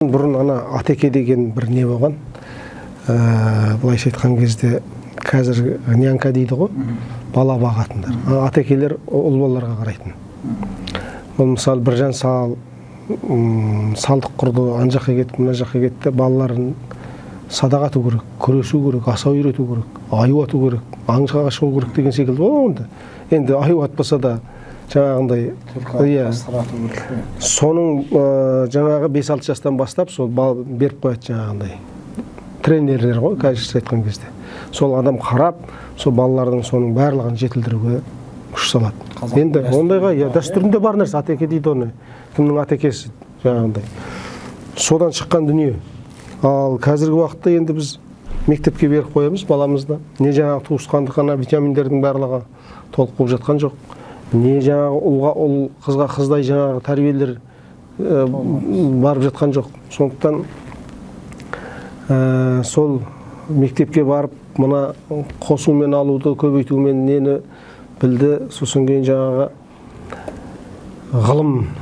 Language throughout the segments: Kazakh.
Бұрын ана атеке деген бір не болған. Былайша айтқан кезде қазір нянка дейді ғой, бала бағатындар. Атекелер ұл балаларға қарайтын. Ол мысалы біржан салдық құрды, ана жаққа кетті, мына жаққа кетті, балаларын садақ ату керек, күресу керек, асау үйрету керек, аю ату керек, аңшыға шығу керек деген секілді ғой онда. Енді аю атпаса да жаңағындай, соның жаңағы 5-6 жастан бастап сол беріп қояды жаңағындай тренерлер ғой, қазірше айтқан кезде. Сол адам қарап, сол балалардың соның барлығын жетілдіруге күш салады. Енді ондайға дәстүрінде бар нәрсе, атеке дейді оны, кімнің атекесі жаңағындай. Содан шыққан дүние. Ал қазіргі уақытта енді біз мектепке беріп қоямыз баламызды. Не жаңағы туысқандық ана витаминдердің барлығы толық болып жатқан жоқ. Не жаңағы ұл қызға қыздай жаңағы тәрбиелер барып жатқан жоқ. Сондықтан сол мектепке барып мына қосумен алуды көбейтумен нені білді. Сосын кейін жаңағы ғылым,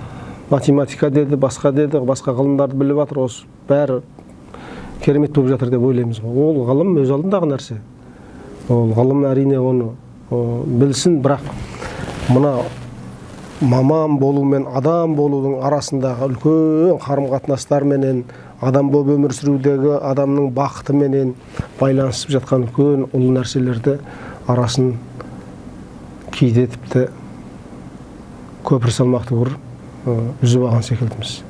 математика деді, басқа деді, басқа ғылымдарды біліп жатыр. Осы бәрі керемет болып жатыр деп ойлаймыз ғой. Ол ғылым өз алдындағы нәрсе. Ол ғылым әрине оны білсін, бірақ мына маман болу мен адам болудың арасындағы үлкен қарым-қатынастар менен, адам болып өмір сүрудегі адамның бақыты менен байланысып жатқан үлкен ұлы нәрселерді арасын кейде тіпті көпір салмақты бір үзіп алған секілдіміз.